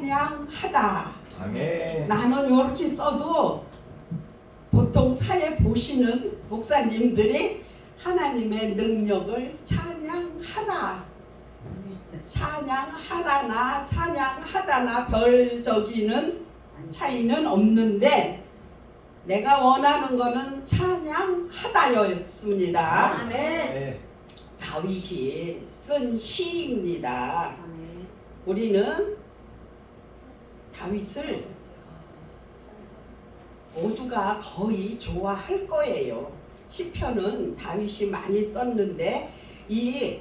찬양하다. 아멘. 나는 이렇게 써도 보통 사회 보시는 목사님들이 하나님의 능력을 찬양하라, 찬양하라나 찬양하다나 별저기는 차이는 없는데 내가 원하는 거는 찬양하다였습니다. 아멘. 네. 다윗이 쓴 시입니다. 아멘. 우리는 다윗을 모두가 거의 좋아할 거예요. 시편은 다윗이 많이 썼는데 이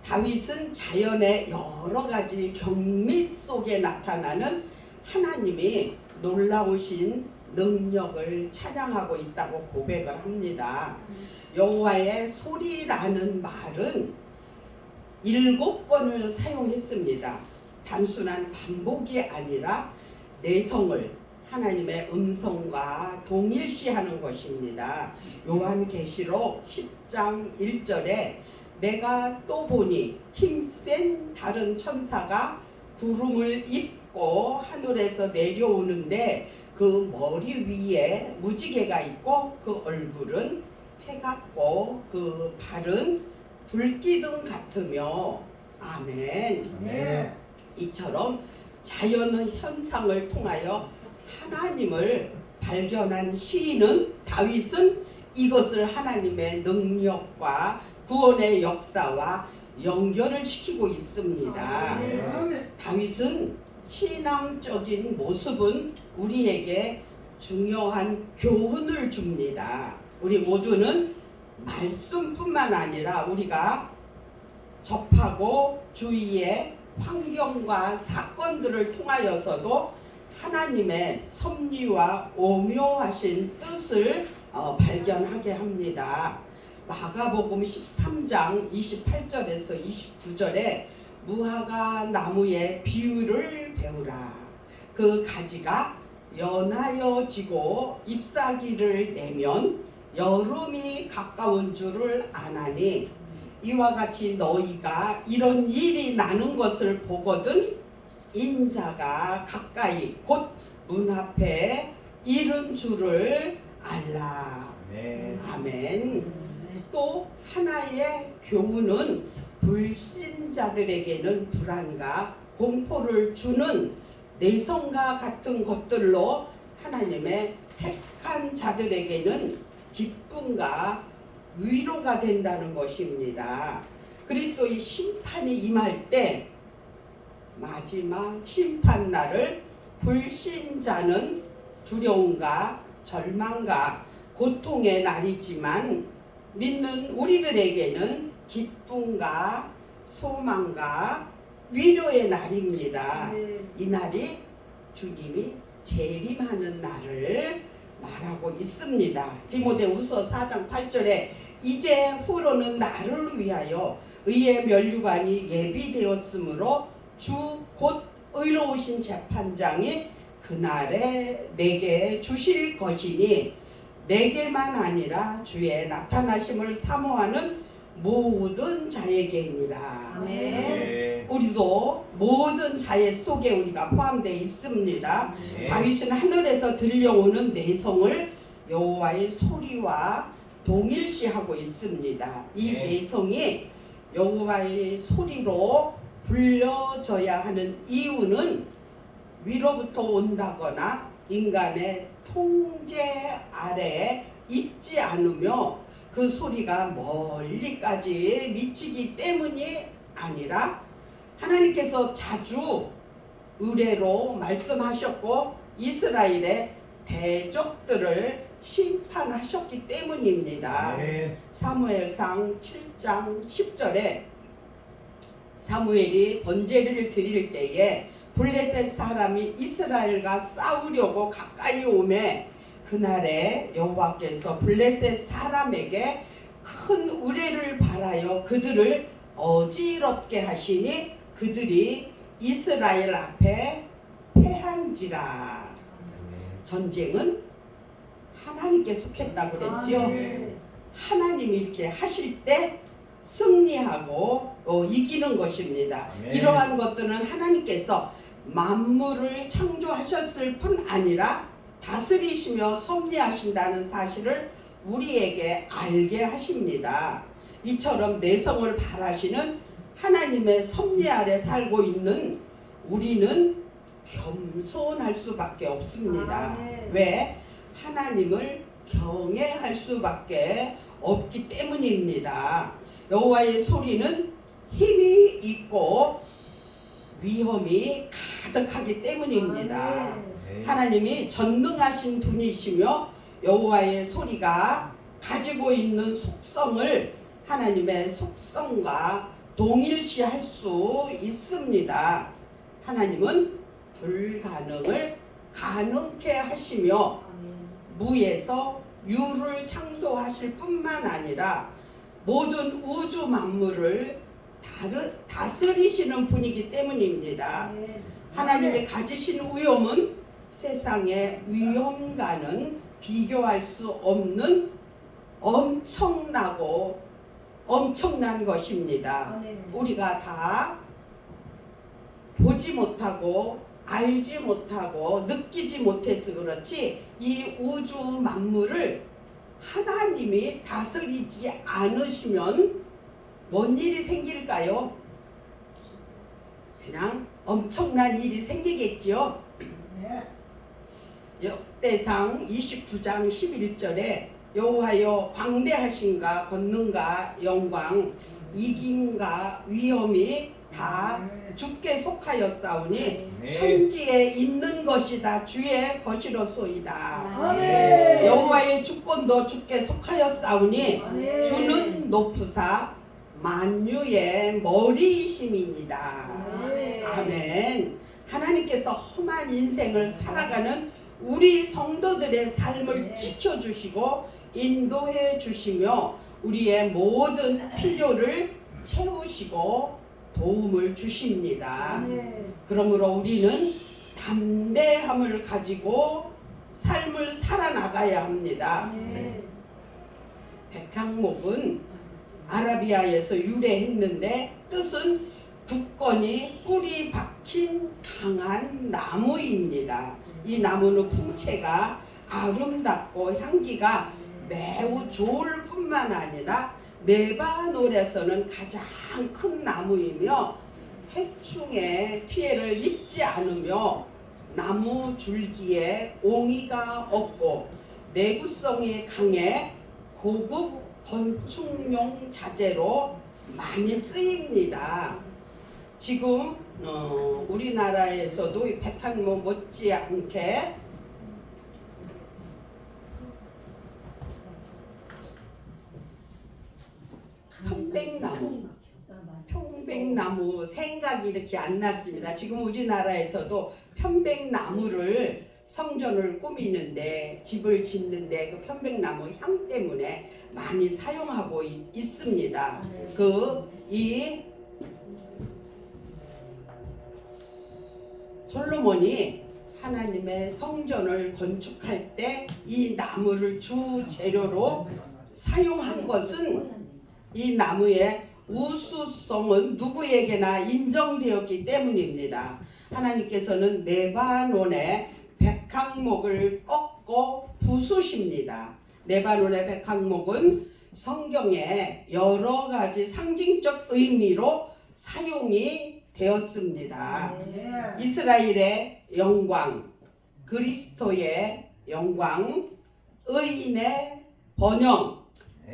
다윗은 자연의 여러 가지 경미 속에 나타나는 하나님이 놀라우신 능력을 찬양하고 있다고 고백을 합니다. 여호와의 소리라는 말은 7번을 사용했습니다. 단순한 반복이 아니라 내성을 하나님의 음성과 동일시하는 것입니다. 요한계시록 10장 1절에 내가 또 보니 힘센 다른 천사가 구름을 입고 하늘에서 내려오는데 그 머리 위에 무지개가 있고 그 얼굴은 해 같고 그 발은 불기둥 같으며 아멘. 아멘. 이처럼 자연 현상을 통하여 하나님을 발견한 시인은 다윗은 이것을 하나님의 능력과 구원의 역사와 연결을 시키고 있습니다. 다윗은 신앙적인 모습은 우리에게 중요한 교훈을 줍니다. 우리 모두는 말씀뿐만 아니라 우리가 접하고 주위의 환경과 사건들을 통하여서도 하나님의 섭리와 오묘하신 뜻을 발견하게 합니다. 마가복음 13장 28절에서 29절에 무화과 나무의 비유를 배우라. 그 가지가 연하여 지고 잎사귀를 내면 여름이 가까운 줄을 아나니 이와 같이 너희가 이런 일이 나는 것을 보거든 인자가 가까이 곧 문 앞에 이른 줄을 알라. 아멘. 아멘. 또 하나의 교훈은 불신자들에게는 불안과 공포를 주는 내성과 같은 것들로 하나님의 택한 자들에게는 기쁨과 위로가 된다는 것입니다. 그리스도의 심판이 임할 때 마지막 심판날을 불신자는 두려움과 절망과 고통의 날이지만 믿는 우리들에게는 기쁨과 소망과 위로의 날입니다. 이 날이 주님이 재림하는 날을 말하고 있습니다. 디모데후서 4장 8절에 이제 후로는 나를 위하여 의의 면류관이 예비되었으므로 주 곧 의로우신 재판장이 그날에 내게 주실 것이니 내게만 아니라 주의 나타나심을 사모하는 모든 자에게니라. 아멘. 우리도 모든 자의 속에 우리가 포함되어 있습니다. 다윗은 하늘에서 들려오는 내성을 여호와의 소리와 동일시하고 있습니다. 이 내성이 여호와의 소리로 불려져야 하는 이유는 위로부터 온다거나 인간의 통제 아래에 있지 않으며 그 소리가 멀리까지 미치기 때문이 아니라 하나님께서 자주 의례로 말씀하셨고 이스라엘의 대적들을 심판하셨기 때문입니다. 사무엘상 7장 10절에 사무엘이 번제를 드릴 때에 블레셋 사람이 이스라엘과 싸우려고 가까이 오매 그날에 여호와께서 블레셋 사람에게 큰 의뢰를 바라여 그들을 어지럽게 하시니 그들이 이스라엘 앞에 패한지라. 전쟁은 하나님께 속했다고 그랬죠. 하나님이 이렇게 하실 때 승리하고 이기는 것입니다. 이러한 것들은 하나님께서 만물을 창조하셨을 뿐 아니라 다스리시며 섭리하신다는 사실을 우리에게 알게 하십니다. 이처럼 내성을 바라시는 하나님의 섭리 아래 살고 있는 우리는 겸손할 수밖에 없습니다. 왜? 하나님을 경외할 수밖에 없기 때문입니다. 여호와의 소리는 힘이 있고 위험이 가득하기 때문입니다. 하나님이 전능하신 분이시며 여호와의 소리가 가지고 있는 속성을 하나님의 속성과 동일시할 수 있습니다. 하나님은 불가능을 가능케 하시며 무에서 유를 창조하실 뿐만 아니라 모든 우주 만물을 다스리시는 분이기 때문입니다. 하나님이 가지신 위엄은 세상의 위엄과는 비교할 수 없는 엄청난 것입니다. 우리가 다 보지 못하고 알지 못하고 느끼지 못해서 그렇지 이 우주 만물을 하나님이 다스리지 않으시면 뭔 일이 생길까요? 그냥 엄청난 일이 생기겠지요. 역대상 29장 11절에 여호와여 광대하신가 권능과 영광 이김과 위엄이 다 주께 속하였사오니 천지에 있는 것이 다 주의 것이로소이다. 여호와의 주권도 주께 속하였사오니 주는 높으사 만유의 머리이심이니이다. 아멘. 하나님께서 험한 인생을 살아가는 우리 성도들의 삶을 지켜주시고 인도해 주시며 우리의 모든 필요를 채우시고 도움을 주십니다. 그러므로 우리는 담대함을 가지고 삶을 살아나가야 합니다. 백향목은 아라비아에서 유래했는데 뜻은 굳건히 뿌리 박힌 강한 나무입니다. 이 나무는 풍채가 아름답고 향기가 매우 좋을 뿐만 아니라 레바논에서는 가장 큰 나무이며 해충의 피해를 입지 않으며 나무 줄기에 옹이가 없고 내구성이 강해 고급 건축용 자재로 많이 쓰입니다. 지금 우리나라에서도 백향목 못지않게 편백나무 생각이 이렇게 안 났습니다. 지금 우리나라에서도 편백나무를 성전을 꾸미는데 집을 짓는데 그 편백나무 향 때문에 많이 사용하고 있습니다. 이 솔로몬이 하나님의 성전을 건축할 때 이 나무를 주 재료로 사용한 것은 이 나무의 우수성은 누구에게나 인정되었기 때문입니다. 하나님께서는 레바논의 백향목을 꺾고 부수십니다. 레바논의 백향목은 성경에 여러 가지 상징적 의미로 사용이 되었습니다. 이스라엘의 영광, 그리스도의 영광, 의인의 번영,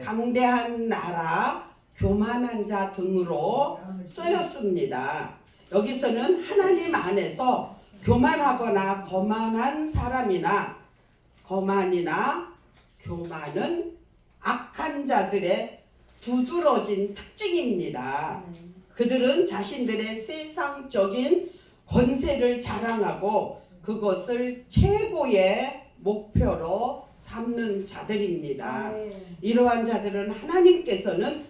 강대한 나라, 교만한 자 등으로 쓰였습니다. 여기서는 하나님 안에서 교만하거나 거만한 사람이나 거만이나 교만은 악한 자들의 두드러진 특징입니다. 그들은 자신들의 세상적인 권세를 자랑하고 그것을 최고의 목표로 삼는 자들입니다. 이러한 자들은 하나님께서는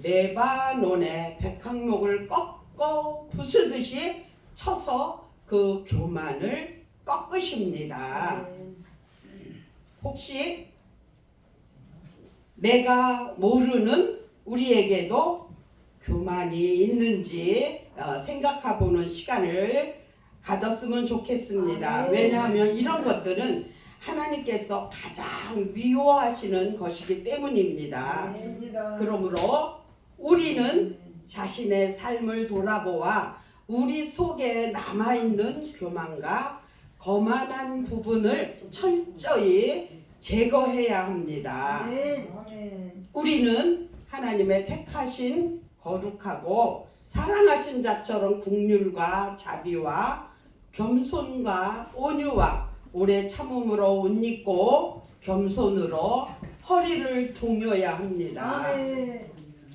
레바논의 백향목을 꺾어 부수듯이 쳐서 그 교만을 꺾으십니다. 혹시 내가 모르는 우리에게도 교만이 있는지 생각해보는 시간을 가졌으면 좋겠습니다. 왜냐하면 이런 것들은 하나님께서 가장 미워하시는 것이기 때문입니다. 그러므로 우리는 자신의 삶을 돌아보아 우리 속에 남아있는 교만과 거만한 부분을 철저히 제거해야 합니다. 우리는 하나님의 택하신 거룩하고 사랑하신 자처럼 긍휼과 자비와 겸손과 온유와 오래 참음으로 옷 입고 겸손으로 허리를 동여야 합니다.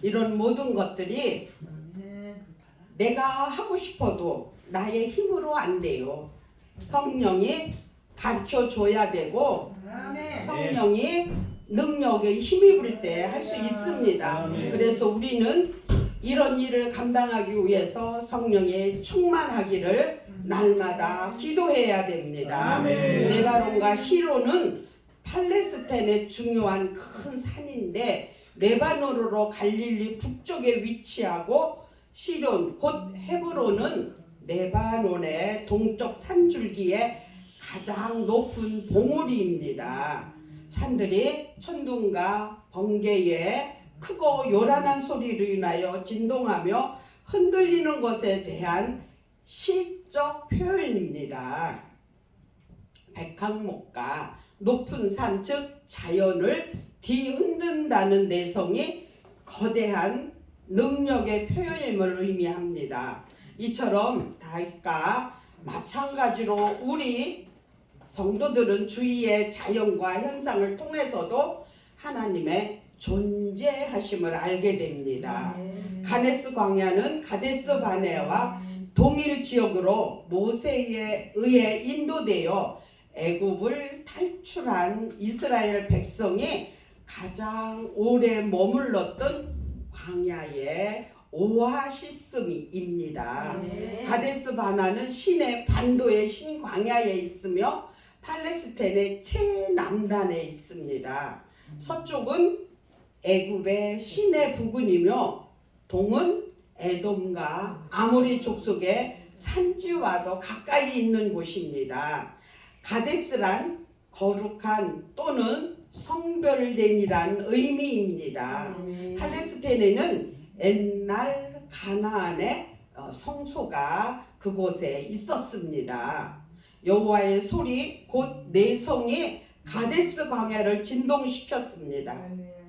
이런 모든 것들이 내가 하고 싶어도 나의 힘으로 안 돼요. 성령이 가르쳐 줘야 되고 성령이 능력에 힘입을 때 할 수 있습니다. 그래서 우리는 이런 일을 감당하기 위해서 성령에 충만하기를 날마다 기도해야 됩니다. 레바논과 시로는 팔레스타인의 중요한 큰 산인데 레바논으로 갈릴리 북쪽에 위치하고 시론 곧 헤브론은 레바논의 동쪽 산줄기에 가장 높은 봉우리입니다. 산들이 천둥과 번개에 크고 요란한 소리로 인하여 진동하며 흔들리는 것에 대한 시적 표현입니다. 백항목과 높은 산, 즉 자연을 뒤흔든다는 내성이 거대한 능력의 표현임을 의미합니다. 이처럼 다윗과 마찬가지로 우리 성도들은 주위의 자연과 현상을 통해서도 하나님의 존재하심을 알게 됩니다. 가데스 광야는 가데스 바네아와 동일 지역으로 모세에 의해 인도되어 애굽을 탈출한 이스라엘 백성이 가장 오래 머물렀던 광야의 오아시스입니다. 가데스 바네아는 시내 반도의 신광야에 있으며 팔레스타인의 최남단에 있습니다. 서쪽은 애굽의 시내 부근이며 동은 에돔과 아모리 족속의 산지와도 가까이 있는 곳입니다. 가데스란 거룩한 또는 성별된이란 의미입니다. 팔레스타인에는 옛날 가나안의 성소가 그곳에 있었습니다. 여호와의 소리 곧 내성이 가데스 광야를 진동시켰습니다.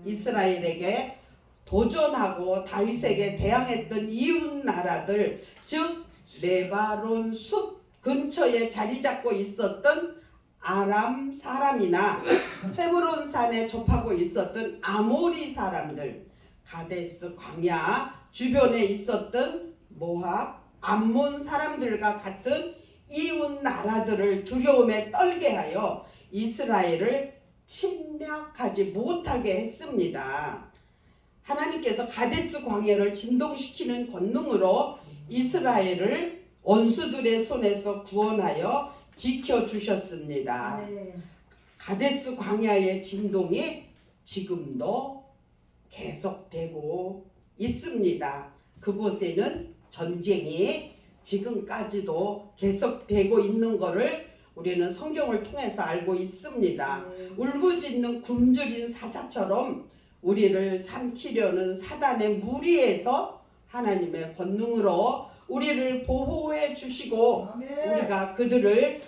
이스라엘에게 도전하고 다윗에게 대항했던 이웃 나라들, 즉 레바논 숲 근처에 자리 잡고 있었던 아람 사람이나 헤브론 산에 접하고 있었던 아모리 사람들, 가데스 광야 주변에 있었던 모압, 암몬 사람들과 같은 이웃 나라들을 두려움에 떨게 하여 이스라엘을 침략하지 못하게 했습니다. 하나님께서 가데스 광야를 진동시키는 권능으로 이스라엘을 원수들의 손에서 구원하여 지켜주셨습니다. 가데스 광야의 진동이 지금도 계속되고 있습니다. 그곳에는 전쟁이 지금까지도 계속되고 있는 것을 우리는 성경을 통해서 알고 있습니다. 울부짖는 굶주린 사자처럼 우리를 삼키려는 사단의 무리에서 하나님의 권능으로 우리를 보호해 주시고 우리가 그들을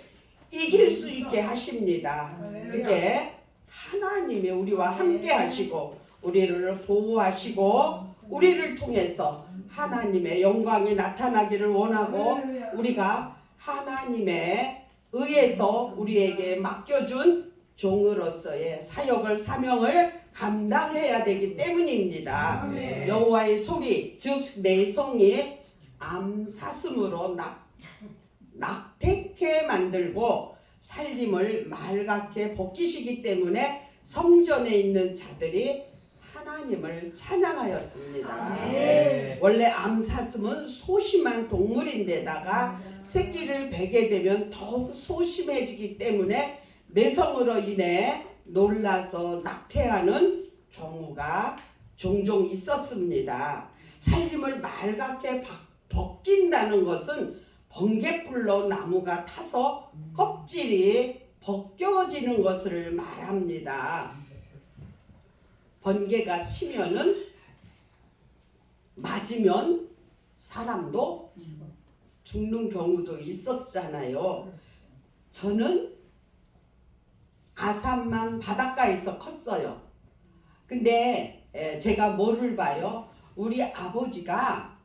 이길 수 있게 하십니다. 그게 하나님이 우리와 함께 하시고 우리를 보호하시고 우리를 통해서 하나님의 영광이 나타나기를 원하고 우리가 하나님의 의해서 우리에게 맡겨준 종으로서의 사역을 사명을 감당해야 되기 때문입니다. 여호와의 소리 즉 내성이 암사슴으로 낙태케 만들고 살림을 맑게 벗기시기 때문에 성전에 있는 자들이 하나님을 찬양하였습니다. 원래 암사슴은 소심한 동물인데다가 새끼를 베게 되면 더욱 소심해지기 때문에 내성으로 인해 놀라서 낙태하는 경우가 종종 있었습니다. 살림을 맑게 벗긴다는 것은 번갯불로 나무가 타서 껍질이 벗겨지는 것을 말합니다. 번개가 치면은 맞으면 사람도 죽는 경우도 있었잖아요. 저는 아산만 바닷가에서 컸어요. 근데 제가 뭐를 봐요? 우리 아버지가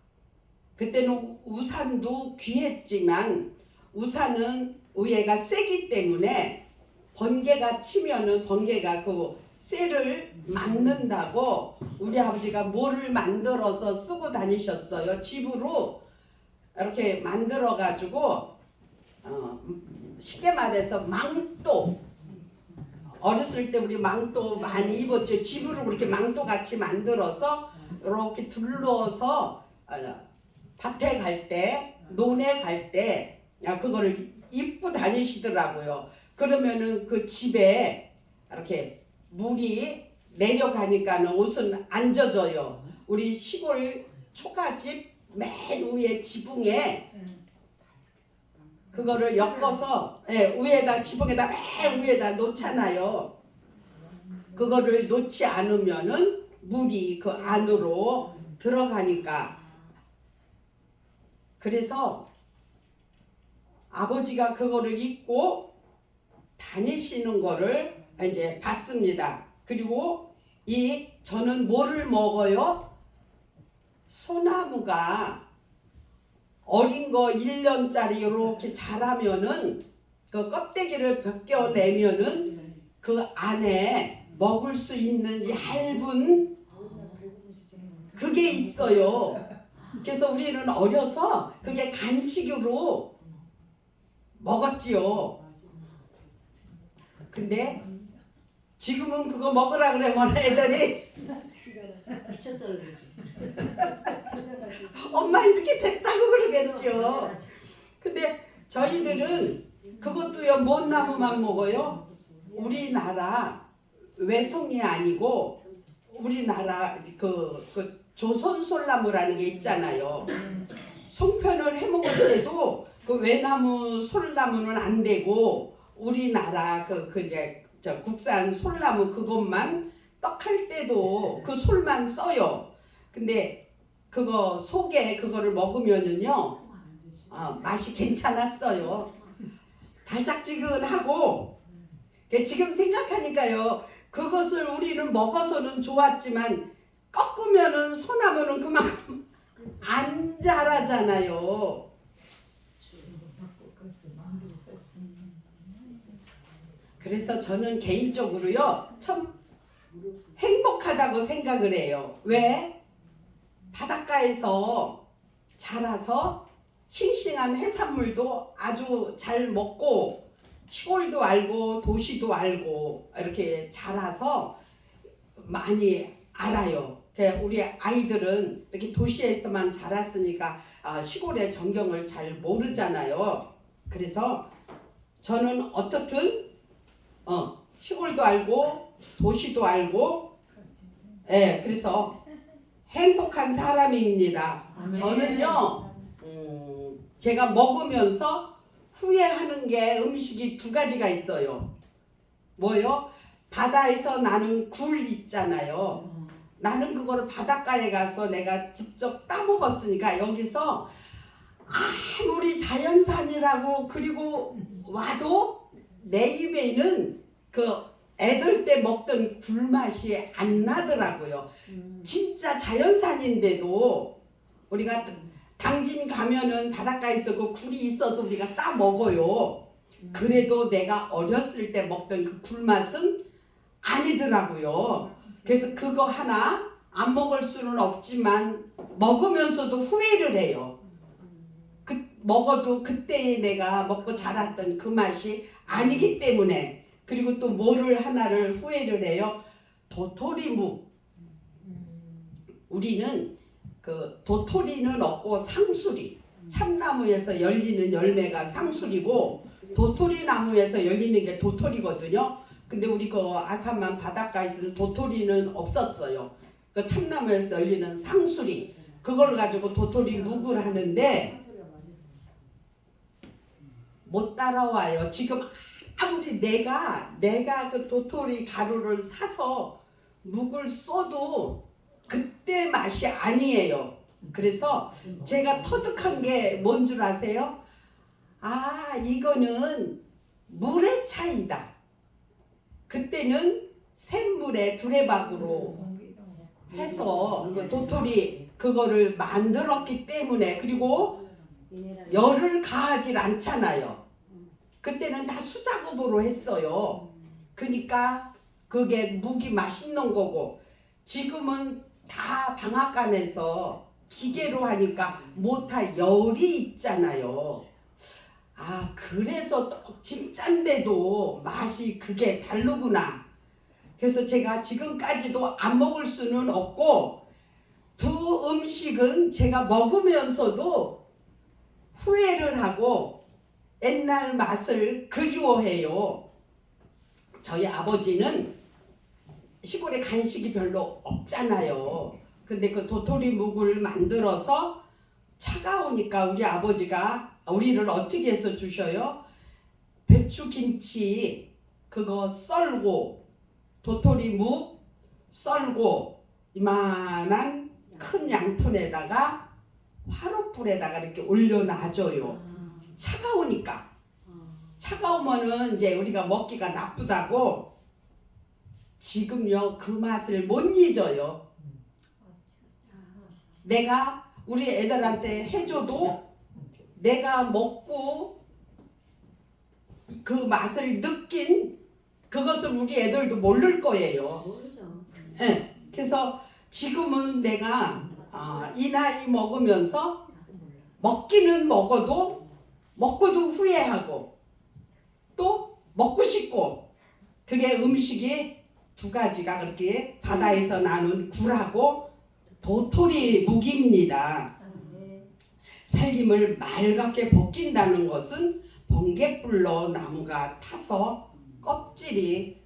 그때는 우산도 귀했지만 우산은 위에가 세기 때문에 번개가 치면은 번개가 그 쇠를 맞는다고 우리 아버지가 뭐를 만들어서 쓰고 다니셨어요. 집으로 이렇게 만들어 가지고 쉽게 말해서 망토, 어렸을 때 우리 망토 많이 입었죠. 집으로 그렇게 망토 같이 만들어서 이렇게 둘러서 밭에 갈 때, 논에 갈 때 그거를 입고 다니시더라고요. 그러면은 그 집에 이렇게 물이 내려가니까는 옷은 안 젖어요. 우리 시골 초가집 맨 위에 지붕에 그거를 엮어서 위에다 지붕에다 맨 위에다 놓잖아요. 그거를 놓지 않으면은 물이 그 안으로 들어가니까. 그래서 아버지가 그거를 입고 다니시는 거를 이제 봤습니다. 그리고 저는 뭐를 먹어요? 소나무가 어린 거 1년짜리 이렇게 자라면은 그 껍데기를 벗겨내면은 그 안에 먹을 수 있는 얇은 그게 있어요. 그래서 우리는 어려서 그게 간식으로 먹었지요. 근데 지금은 그거 먹으라 그러면 애들이 엄마 이렇게 됐다고 그러겠죠. 근데 저희들은 그것도요 못 나무만 먹어요. 우리나라 외송이 아니고 우리나라 그 조선 솔나무라는 게 있잖아요. 송편을 해 먹을 때도 그 외나무 솔나무는 안 되고 우리나라 이제 국산 솔나무 그것만 떡할 때도 그 솔만 써요. 근데 그거 속에 그거를 먹으면은요 맛이 괜찮았어요. 달짝지근하고 지금 생각하니까요 그것을 우리는 먹어서는 좋았지만 꺾으면은 소나무는 그만큼 안 자라잖아요. 그래서 저는 개인적으로요 참 행복하다고 생각을 해요. 왜? 바닷가에서 자라서 싱싱한 해산물도 아주 잘 먹고 시골도 알고 도시도 알고 이렇게 자라서 많이 알아요. 우리 아이들은 이렇게 도시에서만 자랐으니까 시골의 전경을 잘 모르잖아요. 그래서 저는 어떻든 시골도 알고 도시도 알고 그래서 행복한 사람입니다. 저는요 제가 먹으면서 후회하는 게 음식이 두 가지가 있어요. 뭐요? 바다에서 나는 굴 있잖아요. 나는 그거를 바닷가에 가서 내가 직접 따먹었으니까 여기서 아무리 자연산이라고 그리고 와도 내 입에는 그 애들 때 먹던 굴맛이 안 나더라고요. 진짜 자연산인데도 우리가 당진 가면은 바닷가에서 그 굴이 있어서 우리가 따 먹어요. 그래도 내가 어렸을 때 먹던 그 굴맛은 아니더라고요. 그래서 그거 하나 안 먹을 수는 없지만 먹으면서도 후회를 해요. 먹어도 그때 내가 먹고 자랐던 그 맛이 아니기 때문에. 그리고 또 뭐를 하나를 후회를 해요. 도토리묵. 우리는 그 도토리는 없고 상수리. 참나무에서 열리는 열매가 상수리고 도토리 나무에서 열리는 게 도토리거든요. 근데 우리 그 아산만 바닷가에서는 도토리는 없었어요. 그 참나무에서 열리는 상수리. 그걸 가지고 도토리 묵을 하는데 못 따라와요. 지금 아무리 내가 그 도토리 가루를 사서 묵을 써도 그때 맛이 아니에요. 그래서 제가 터득한 게 뭔 줄 아세요? 아, 이거는 물의 차이다. 그때는 샘물에 두레박으로 해서 그 도토리 그거를 만들었기 때문에, 그리고 열을 가하질 않잖아요. 그때는 다 수작업으로 했어요. 그러니까 그게 묵이 맛있는 거고, 지금은 다 방앗간에서 기계로 하니까 못할 열이 있잖아요. 아, 그래서 진짠데도 맛이 그게 다르구나. 그래서 제가 지금까지도 안 먹을 수는 없고, 두 음식은 제가 먹으면서도 후회를 하고 옛날 맛을 그리워해요. 저희 아버지는 시골에 간식이 별로 없잖아요. 근데 그 도토리 묵을 만들어서 차가우니까 우리 아버지가 우리를 어떻게 해서 주셔요? 배추김치 그거 썰고, 도토리 묵 썰고, 이만한 큰 양푼에다가 화롯불에다가 이렇게 올려놔줘요. 차가우니까. 차가우면은 이제 우리가 먹기가 나쁘다고. 지금요 그 맛을 못 잊어요. 내가 우리 애들한테 해줘도 내가 먹고 그 맛을 느낀 그것을 우리 애들도 모를 거예요. 네. 그래서 지금은 내가 이 나이 먹으면서 먹기는 먹어도 후회하고 또 먹고 싶고, 그게 음식이 두 가지가 그렇게 바다에서 나는 굴하고 도토리 묵입니다. 살림을 맑게 벗긴다는 것은 번갯불로 나무가 타서 껍질이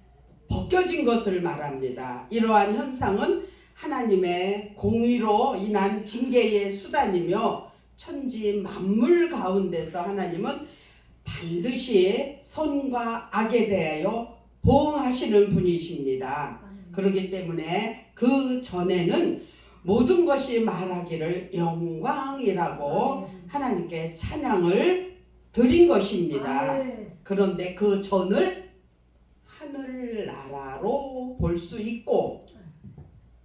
벗겨진 것을 말합니다. 이러한 현상은 하나님의 공의로 인한 징계의 수단이며 천지 만물 가운데서 하나님은 반드시 선과 악에 대하여 보응하시는 분이십니다. 그렇기 때문에 그 전에는 모든 것이 말하기를 영광이라고 하나님께 찬양을 드린 것입니다. 그런데 그 전을 하늘나라로 볼 수 있고,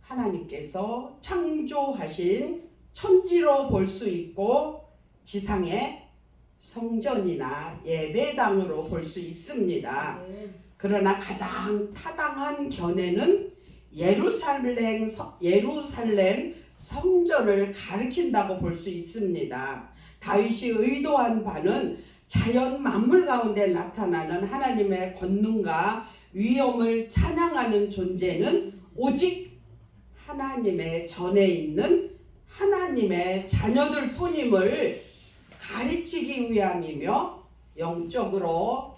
하나님께서 창조하신 천지로 볼 수 있고, 지상의 성전이나 예배당으로 볼 수 있습니다. 그러나 가장 타당한 견해는 예루살렘 성전을 가리킨다고 볼 수 있습니다. 다윗이 의도한 바는 자연 만물 가운데 나타나는 하나님의 권능과 위엄을 찬양하는 존재는 오직 하나님의 전에 있는 하나님의 자녀들 뿐임을 가르치기 위함이며, 영적으로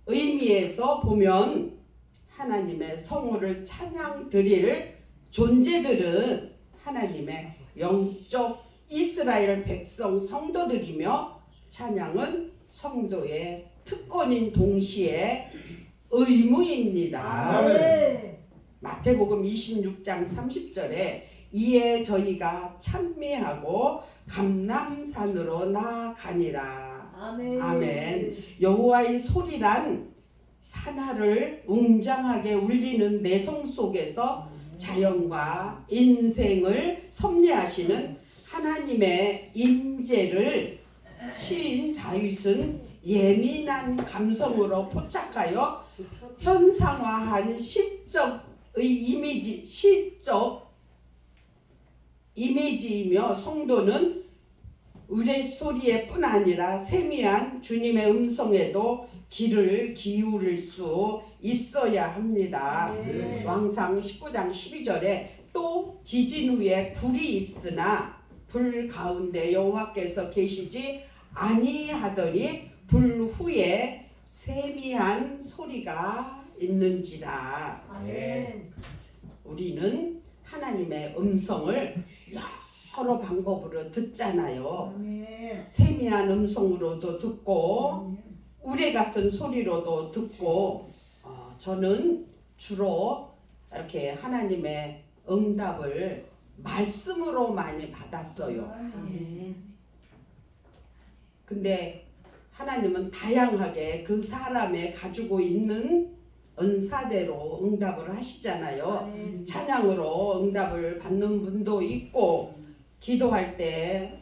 의미에서 보면 하나님의 성호를 찬양 드릴 존재들은 하나님의 영적 이스라엘 백성 성도들이며, 찬양은 성도의 특권인 동시에 의무입니다. 마태복음 26장 30절에 이에 저희가 찬미하고 감람산으로 나아가니라. 아멘. 여호와의 소리란 산하를 웅장하게 울리는 내성 속에서 자연과 인생을 섭리하시는 하나님의 임재를 시인 다윗은 예민한 감성으로 포착하여 현상화한 시적 이미지이며, 성도는 우레소리에 뿐 아니라 세미한 주님의 음성에도 귀를 기울일 수 있어야 합니다. 왕상 19장 12절에 또 지진 후에 불이 있으나 불 가운데 여호와께서 계시지 아니하더니 불 후에 세미한 소리가 있는지라. 우리는 하나님의 음성을 여러 방법으로 듣잖아요. 아멘. 세미한 음성으로도 듣고 우레 같은 소리로도 듣고 저는 주로 이렇게 하나님의 응답을 말씀으로 많이 받았어요. 아멘. 근데 하나님은 다양하게 그 사람의 가지고 있는 은사대로 응답을 하시잖아요. 아멘. 찬양으로 응답을 받는 분도 있고 기도할 때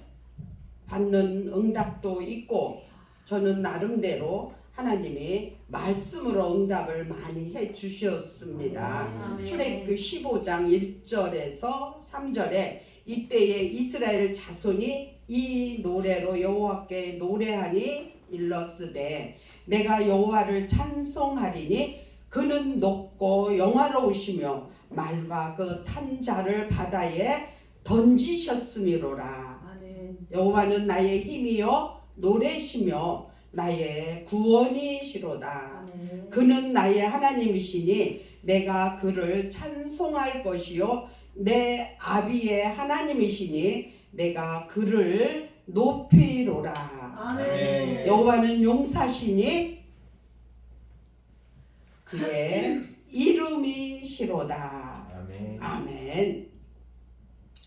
받는 응답도 있고 저는 나름대로 하나님이 말씀으로 응답을 많이 해 주셨습니다. 아멘. 출애굽기 15장 1절에서 3절에 이때에 이스라엘 자손이 이 노래로 여호와께 노래하니 일렀으되 내가 여호와를 찬송하리니 그는 높고 영화로우시며 말과 그 탄 자를 바다에 던지셨음이로라. 아멘. 여호와는 나의 힘이요 노래시며 나의 구원이시로다. 아멘. 그는 나의 하나님이시니 내가 그를 찬송할 것이요 내 아비의 하나님이시니 내가 그를 높이로라. 아멘. 여호와는 용사시니 그의 이름이시로다. 아멘. 아멘.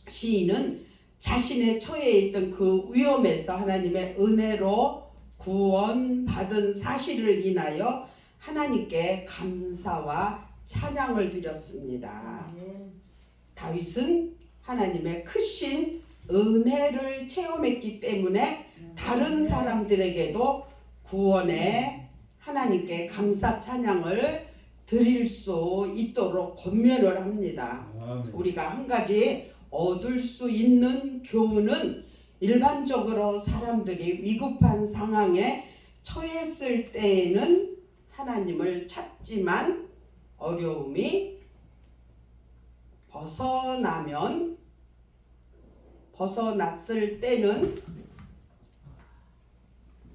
시인은 자신의 처해 있던 그 위험에서 하나님의 은혜로 구원받은 사실을 인하여 하나님께 감사와 찬양을 드렸습니다. 아멘. 다윗은 하나님의 크신 은혜를 체험했기 때문에 다른 사람들에게도 구원에 하나님께 감사 찬양을 드릴 수 있도록 권면을 합니다. 우리가 한 가지 얻을 수 있는 교훈은 일반적으로 사람들이 위급한 상황에 처했을 때에는 하나님을 찾지만 어려움이 벗어났을 때는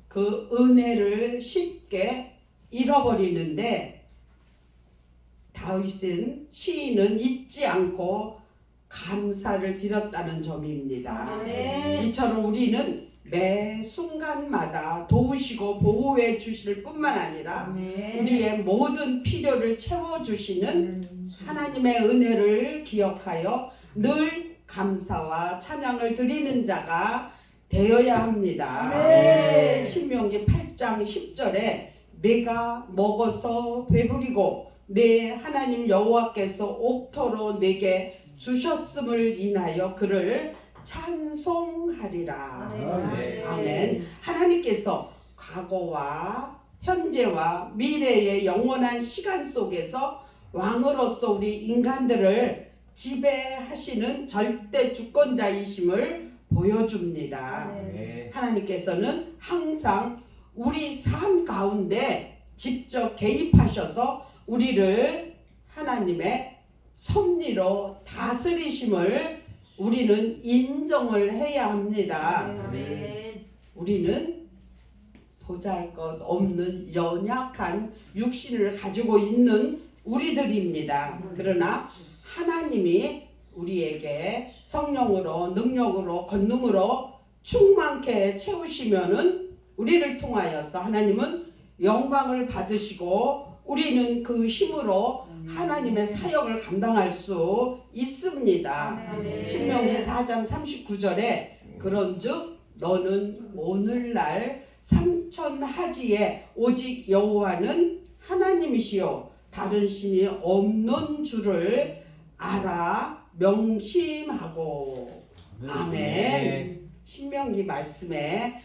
그 은혜를 쉽게 잃어버리는데 다윗은 시인은 잊지 않고 감사를 드렸다는 점입니다. 아멘. 이처럼 우리는 매 순간마다 도우시고 보호해 주실 뿐만 아니라 아멘. 우리의 모든 필요를 채워주시는 하나님의 은혜를 기억하여 늘 감사와 찬양을 드리는 자가 되어야 합니다. 아멘. 신명기 8장 10절에 내가 먹어서 배부리고 내 하나님 여호와께서 옥토로 내게 주셨음을 인하여 그를 찬송하리라. 아멘. 아멘. 하나님께서 과거와 현재와 미래의 영원한 시간 속에서 왕으로서 우리 인간들을 지배하시는 절대 주권자이심을 보여줍니다. 아멘. 하나님께서는 항상 우리 삶 가운데 직접 개입하셔서 우리를 하나님의 섭리로 다스리심을 우리는 인정을 해야 합니다. 아멘. 우리는 보잘것없는 연약한 육신을 가지고 있는 우리들입니다. 그러나 하나님이 우리에게 성령으로 능력으로 권능으로 충만케 채우시면은 우리를 통하여서 하나님은 영광을 받으시고 우리는 그 힘으로 하나님의 사역을 감당할 수 있습니다. 아멘. 신명기 4장 39절에 그런즉 너는 오늘날 삼천하지에 오직 여호와는 하나님이시요 다른 신이 없는 줄을 알아 명심하고. 아멘. 신명기 말씀에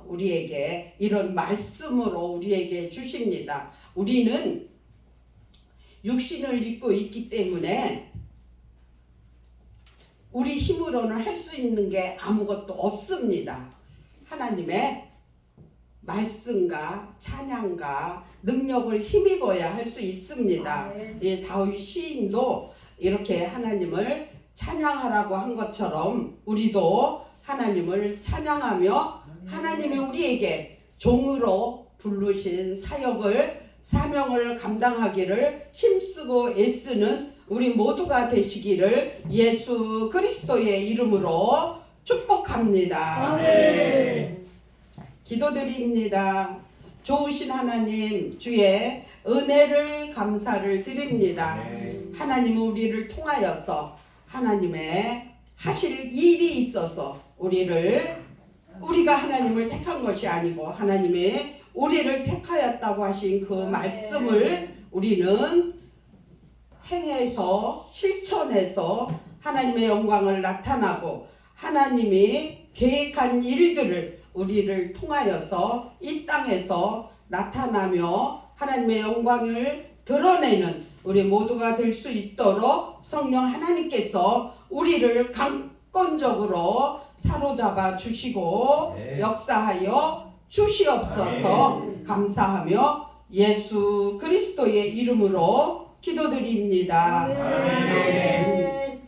우리에게 이런 말씀으로 우리에게 주십니다. 우리는 육신을 입고 있기 때문에 우리 힘으로는 할 수 있는 게 아무것도 없습니다. 하나님의 말씀과 찬양과 능력을 힘입어야 할 수 있습니다. 이 다윗 시인도 이렇게 하나님을 찬양하라고 한 것처럼 우리도 하나님을 찬양하며 하나님이 우리에게 종으로 부르신 사역을 사명을 감당하기를 힘쓰고 애쓰는 우리 모두가 되시기를 예수 그리스도의 이름으로 축복합니다. 아멘. 기도드립니다. 좋으신 하나님, 주의 은혜를 감사를 드립니다. 하나님은 우리를 통하여서 하나님의 하실 일이 있어서 우리가 하나님을 택한 것이 아니고 하나님이 우리를 택하였다고 하신 그 말씀을 우리는 행해서 실천해서 하나님의 영광을 나타나고 하나님이 계획한 일들을 우리를 통하여서 이 땅에서 나타나며 하나님의 영광을 드러내는 우리 모두가 될 수 있도록 성령 하나님께서 우리를 강권적으로 사로잡아 주시고 역사하여 주시옵소서. 감사하며 예수 그리스도의 이름으로 기도드립니다. 아멘.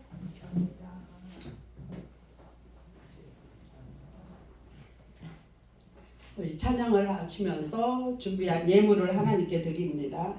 우리 찬양을 하시면서 준비한 예물을 하나님께 드립니다.